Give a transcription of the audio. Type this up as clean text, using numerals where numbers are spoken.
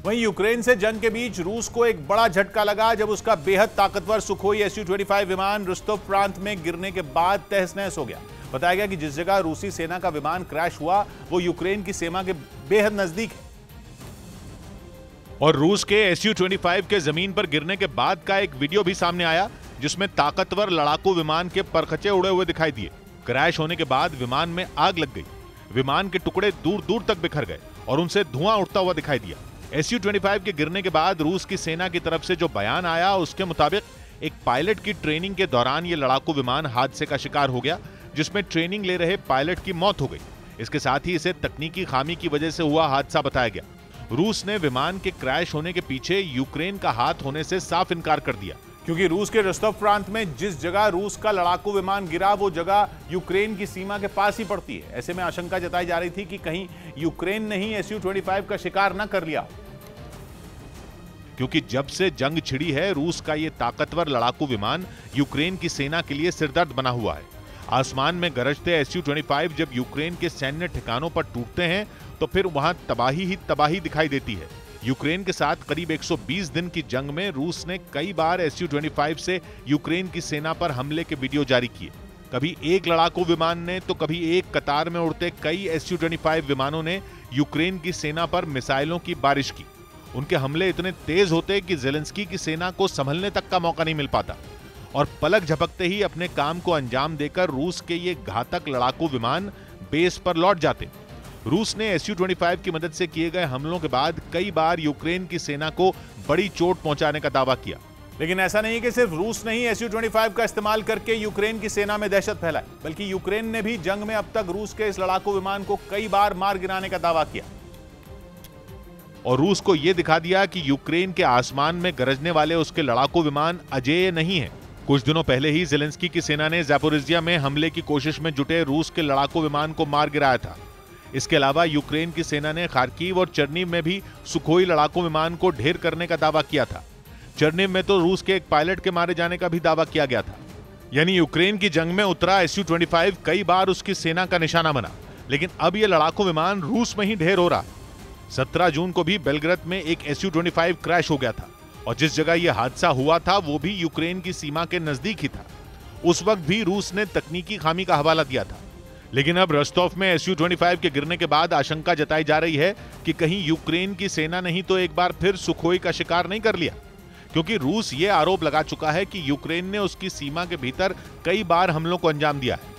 वहीं यूक्रेन से जंग के बीच रूस को एक बड़ा झटका लगा जब उसका बेहद ताकतवर सुखोई Su-25 विमान रुस्तोव प्रांत में गिरने के बाद तहस-नहस हो गया। बताया गया कि जिस जगह रूसी सेना का विमान क्रैश हुआ वो यूक्रेन की सीमा के बेहद नजदीक है। और रूस के Su-25 के जमीन पर गिरने के बाद का एक वीडियो भी सामने आया जिसमें ताकतवर लड़ाकू विमान के परखचे उड़े हुए दिखाई दिए। क्रैश होने के बाद विमान में आग लग गई। विमान के टुकड़े दूर दूर तक बिखर गए और उनसे धुआं उठता हुआ दिखाई दिया। Su-25 के गिरने के बाद रूस की सेना की तरफ से जो बयान आया उसके मुताबिक एक पायलट की ट्रेनिंग के दौरान यह लड़ाकू विमान हादसे का शिकार हो गया जिसमें ट्रेनिंग ले रहे पायलट की मौत हो गई। इसके साथ ही इसे तकनीकी खामी की वजह से हुआ हादसा बताया गया। रूस ने विमान के क्रैश होने के पीछे यूक्रेन का हाथ होने से साफ इनकार कर दिया, क्योंकि रूस के रोस्तव प्रांत में जिस जगह रूस का लड़ाकू विमान गिरा वो जगह यूक्रेन की सीमा के पास ही पड़ती है। ऐसे में आशंका जताई जा रही थी कि कहीं यूक्रेन ने ही Su-25 का शिकार न कर लिया, क्योंकि जब से जंग छिड़ी है रूस का ये ताकतवर लड़ाकू विमान यूक्रेन की सेना के लिए सिरदर्द बना हुआ है। आसमान में गरजते Su-25 जब यूक्रेन के सैन्य ठिकानों पर टूटते हैं तो फिर वहां तबाही ही तबाही दिखाई देती है। यूक्रेन के साथ करीब 120 दिन की जंग में रूस ने कई बार Su-25 से यूक्रेन की सेना पर हमले के वीडियो जारी किए। कभी एक लड़ाकू विमान ने तो कभी एक कतार में उड़ते कई Su-25 विमानों ने यूक्रेन की सेना पर मिसाइलों की बारिश की। उनके हमले इतने तेज होते कि ज़ेलेंस्की की सेना को संभलने तक का मौका नहीं मिल पाता और पलक झपकते ही अपने काम को अंजाम देकर रूस के ये घातक लड़ाकू विमान बेस पर लौट जाते। रूस ने Su-25 की मदद से किए गए हमलों के बाद कई बार यूक्रेन की सेना को बड़ी चोट पहुंचाने का दावा किया। लेकिन ऐसा नहीं कि सिर्फ रूस ने ही Su-25 का इस्तेमाल करके यूक्रेन की सेना में दहशत फैलाई, बल्कि यूक्रेन ने भी जंग में अब तक रूस के इस लड़ाकू विमान को कई बार मार गिराने का दावा किया और रूस को यह दिखा दिया कि यूक्रेन के आसमान में गरजने वाले उसके लड़ाकू विमान अजेय नहीं है। कुछ दिनों पहले ही ज़ेलेंस्की की सेना ने ज़ैपोरिज़िया में हमले की कोशिश में जुटे रूस के लड़ाकू विमान को मार गिराया था। इसके अलावा यूक्रेन की सेना ने खार्किव और चर्निव में भी सुखोई लड़ाकू विमान को ढेर करने का दावा किया था। चर्निव में तो रूस के एक पायलट के मारे जाने का भी दावा किया गया था। यानी यूक्रेन की जंग में उतरा Su-25 कई बार उसकी सेना का निशाना बना, लेकिन अब यह लड़ाकू विमान रूस में ही ढेर हो रहा। 17 जून को भी बेलग्रेद में एक Su-25 क्रैश हो गया था और जिस जगह यह हादसा हुआ था वो भी यूक्रेन की सीमा के नजदीक ही था। उस वक्त भी रूस ने तकनीकी खामी का हवाला दिया था। लेकिन अब रोस्तोव में Su-25 के गिरने के बाद आशंका जताई जा रही है कि कहीं यूक्रेन की सेना ने तो एक बार फिर सुखोई का शिकार नहीं कर लिया, क्योंकि रूस ये आरोप लगा चुका है कि यूक्रेन ने उसकी सीमा के भीतर कई बार हमलों को अंजाम दिया है।